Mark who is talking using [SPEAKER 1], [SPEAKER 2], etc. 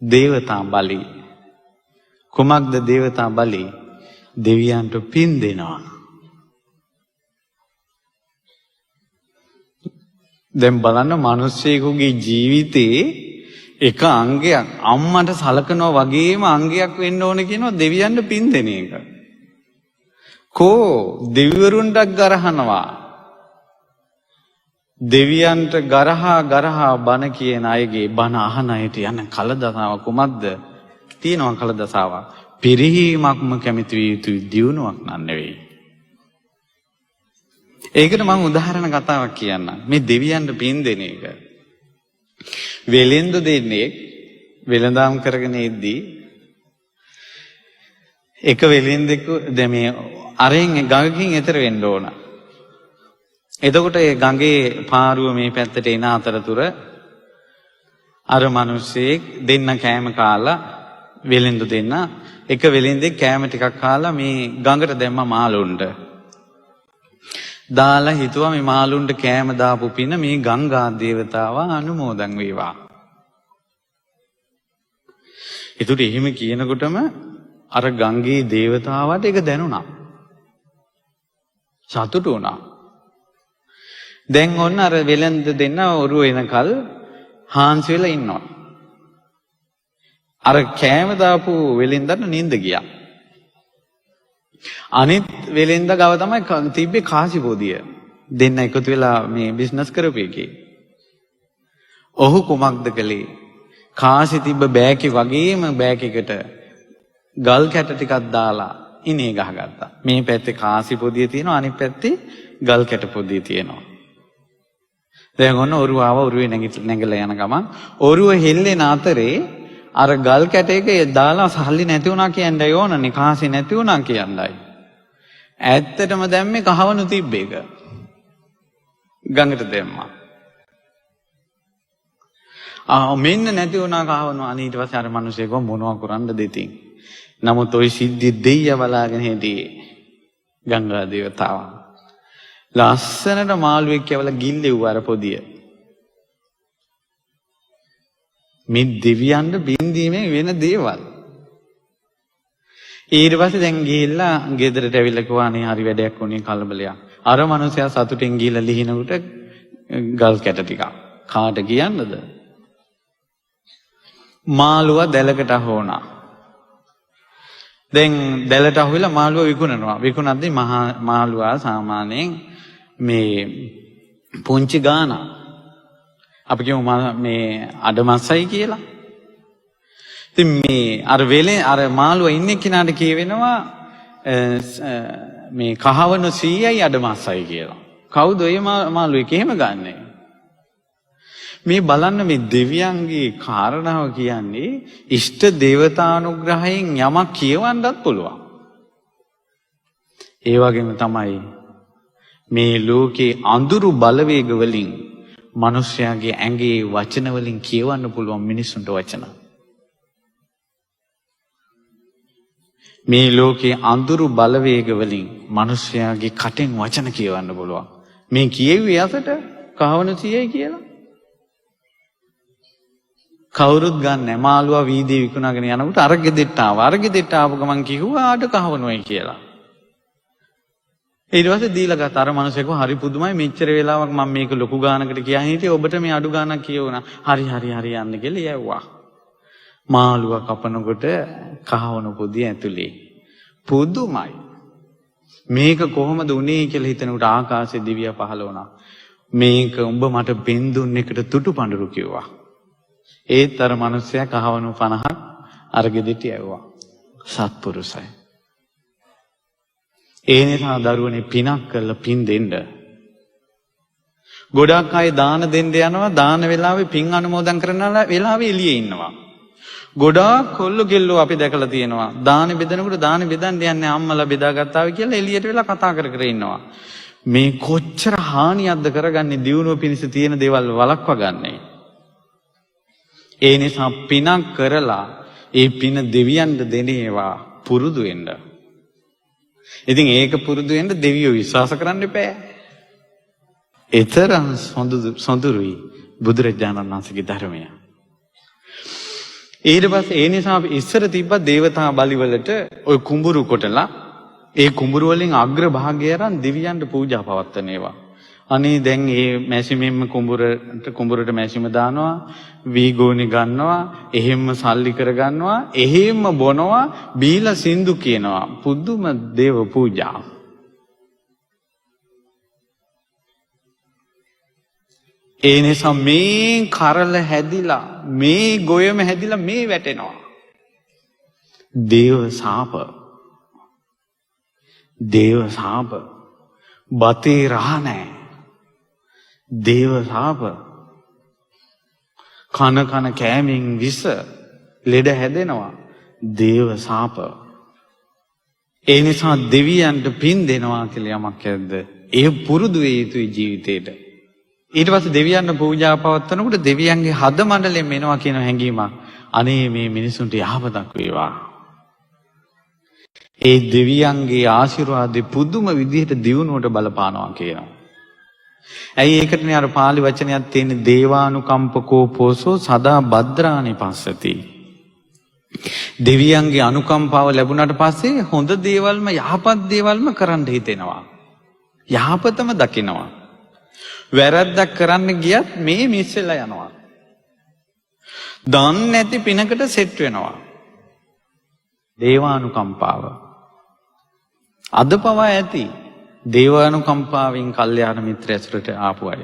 [SPEAKER 1] දේවතා බලි. කුමක්ද දේවතා බලි? දෙවියන්ට පින් දෙනවා. දැන් බලන්න මිනිස්සෙකුගේ ජීවිතේ එක අංගයක් අම්මට සලකනවා වගේම අංගයක් වෙන්න ඕන කියනවා දෙවියන්ට පින් දෙන එක. කෝ දෙවිවරුන්ට ගරහනවා. දෙවියන්ට ගරහා බන කියන අයගේ බන අහන අයට යන කලදසාව කුමක්ද? තියෙනවා කලදසාව. පිරිහීමක්ම කැමති විය යුතුයි, දියුණුවක් නන් නෙවෙයි. ඒකට මම උදාහරණ කතාවක් කියන්නම්. මේ දෙවියන්ට පින් දෙන එක. වෙලෙන්දු දෙන්නේ වෙලඳාම් කරගෙන ඉද්දී එක වෙලෙන්දෙකු දැන් මේ අරෙන් ගඟකින් එතර වෙන්න ඕන. එතකොට ඒ ගඟේ පාරුව මේ පැත්තට එන අතරතුර අර මිනිස්සෙක් දෙන්න කෑම කාලා වෙලෙන්දු දෙන්න එක වෙලෙන්දෙක් කෑම ටිකක් කාලා මේ ගඟට දැම්ම මාළුන්ට. දාලා හිතුවා මේ මාළුන්ට කෑම දාපු පින මේ ගංගා දේවතාව අනුමෝදන් වේවා. ඒතුට එහෙම කියනකොටම අර ගංගේ දේවතාවට ඒක දැනුණා. සතුටු වුණා. දැන් ඔන්න අර වෙලෙන්ද දෙන්න ඔරුව එනකල් හාන්සි වෙලා ඉන්නවා. අර කෑම දාපු වෙලෙන්දට නිින්ද ගියා. අනිත් වෙලෙන්ද ගාව තමයි තිබ්බේ කාසි පොදිය. දෙන්න එකතු වෙලා මේ බිස්නස් කරපු එකේ. ඔහු කුමක්ද කළේ? කාසි තිබ්බ බෑග් එක වගේම බෑග් එකට ගල් කැට ටිකක් දාලා ඉනේ ගහගත්තා. මේ පැත්තේ කාසි පොදිය තියෙනවා, අනිත් පැත්තේ ගල් කැට පොදිය තියෙනවා. දැන් ඔන්න ඔරුව ආව, ඔරුවේ නැගලා යන ගමන් ඔරුව හෙල්ලෙන අතරේ අර ගල් කැට එක දාලා සල්ලි නැති වුණා කියන්නයි ඕනනේ, කාසි නැති වුණා කියන්නයි. ඇත්තටම දැම්මේ කහවණු තිබ්බ එක. ගඟට දැම්මා. මෙන්න නැති වුණා කහවණු. අනේ ඊට පස්සේ අර මිනිස්සෙක් මොනවා කරන්නද දෙතින්. නමුත් ওই සිද්ධි දෙයිය බලාගෙන හිටියේ ගංගා දේවතාව. ලස්සනට මාළුවෙක් කියවලා ගිල්ලෙව්වා අර පොදිය. මේ දෙවියන්ට බින්දීමේ වෙන දේවල්. ඊට පස්සේ දැන් ගිහිල්ලා ගෙදරට ඇවිල්ලා කිව්වා අනේ හරි වැඩක් වුණේ, කලබලයක්. අර මනුස්සයා සතුටින් ගිහිල්ලා ලිහිනකොට ගල් කැට ටිකක්. කාට කියන්නද? මාළුවා දැලකට අහුණා. දැන් දැලට අහුවෙලා මාළුවා විකුණනවා. විකුණද්දී මාළුවා සාමාන්‍යයෙන් මේ පුංචි ගාන අපි කියමු මේ අඩමස්සයි කියලා. ඉතින් මේ අර වෙලේ අර මාළුවා ඉන්නේ කෙනාට කියවෙනවා මේ කහවණු 100යි අඩමස්සයි කියලා. කවුද ඒ මාළුවෙක් එහෙම ගන්නෙ? මේ බලන්න මේ දෙවියන්ගේ කාරණාව කියන්නේ ඉෂ්ට දේවතානුග්‍රහයෙන් යමක් කියවන්නත් පුළුවන්. ඒ වගේම තමයි මේ ලෝකේ අඳුරු බලවේග වලින් මිනිස්යාගේ ඇඟේ වචන වලින් කියවන්න පුළුවන් මිනිසුන්ට වචන. මේ ලෝකේ අඳුරු බලවේග වලින් මිනිස්යාගේ කටෙන් වචන කියවන්න පුළුවන්. මේ කියෙව්වේ අසට කහවණු 100යි කියලා. කවුරුත් ගන්න මාළුවා වීදියේ විකුණාගෙන යනකොට අර ගෙදෙට්ට ආවා. අර ගෙදෙට්ට ආපු ගමන් කිව්වා ආඩ කහවණුයි කියලා. ඊට පස්සේ දීලා ගත්ත අර මිනිස්සෙක් හරි පුදුමයි, මෙච්චර වෙලාවක් මම මේක ලොකු ගානකට කියන් හිටියේ, ඔබට මේ අඩු ගානක් කියවුණා. හරි යන්න කියලා යවුවා. මාළුවා කපනකොට කහවණු පොදිය ඇතුලේ. පුදුමයි. මේක කොහොමද උනේ කියලා හිතනකොට ආකාශයේ දිව්‍ය පහළ වුණා. මේක උඹ මට බෙන් දුන්න එකට තුටු පඳුරු කිව්වා. ඒත් අර මිනිස්සයා කහවණු 50ක් අර ගෙදෙට්ට යවුවා. සත්පුරුසයි. ඒ නිසා දරුවනේ පිනක් කරලා පින් දෙන්න. ගොඩක් අය දාන දෙන්න යනවා, දාන වෙලාවේ පින් අනුමෝදන් කරන වෙලාවේ එළියේ ඉන්නවා. ගොඩාක් කොල්ල ගෙල්ලෝ අපි දැකලා තියෙනවා. දාන බෙදනකොට දාන බෙදන්න යන්නේ අම්මලා බෙදාගත්තා කියලා එළියට වෙලා කතා කර කර ඉන්නවා. මේ කොච්චර හානියක්ද කරගන්නේ, දියුණුව පිණිස තියෙන දේවල් වළක්වා ගන්නනේ. ඒ නිසා පිනක් කරලා ඒ පින දෙවියන්ට දෙනේවා පුරුදු වෙන්න. ඉතින් ඒක පුරුදු වෙන්න දෙවියෝ විශ්වාස කරන්න එපා. ඒතරම් සොඳුරුයි බුදුරජාණන් වහන්සේගේ ධර්මය. ඊට පස්සේ ඒ නිසා අපි ඉස්සර තිබ්බා දේවතා බලිවලට ওই කුඹුරු කොටලා ඒ කුඹුරු වලින් අග්‍ර භාගය අරන් දෙවියන්ට පූජා පවත්වන ඒවා. අනේ දැන් මේ මැෂිමෙන්ම කුඹුරට මැෂිම දානවා, වීගෝනි ගන්නවා, එහෙම්ම සල්ලි කර ගන්නවා, එහෙම්ම බොනවා, බීලා සින්දු කියනවා. පුදුම දේව පූජා. ඒ නිසා මේ කරල හැදිලා, මේ ගොයම හැදිලා මේ වැටෙනවා. දේව සාප. දේව සාප. බතේ රහ නැහැ. දේව සාප. කන කෑමෙන් විස ලෙඩ හැදෙනවා. දේව සාප. ඒ නිසා දෙවියන්ට පින් දෙනවා කියලා යමක් ඇද්ද? ඒ පුරුදු වේ යුතුයි ජීවිතේට. ඊට පස්සේ දෙවියන්ට පූජා පවත්වනකොට දෙවියන්ගේ හද මණ්ඩලයෙන් එනවා කියන හැඟීමක්. අනේ මේ මිනිසුන්ට යහපතක් වේවා. ඒ දෙවියන්ගේ ආශිර්වාදෙ පුදුම විදිහට දියුණුවට බලපානවා කියනවා. ඇයි ඒකටනේ අර පාලි වචනයක් තියෙන්නේ දේවානුකම්පකෝ පෝසෝ සදා භද්‍රානි පස්සති. දෙවියන්ගේ අනුකම්පාව ලැබුණාට පස්සේ හොඳ දේවල්ම යහපත් දේවල්ම කරන්න හිතෙනවා. යහපතම දකිනවා. වැරද්දක් කරන්න ගියත් මේ මිස්සෙලා යනවා. දන්නේ නැති පිනකට සෙට් වෙනවා. දේවානුකම්පාව. අද පවා ඇති දේවානුකම්පාවෙන් කල්යාණ මිත්‍ර ඇසුරට ආපු අය.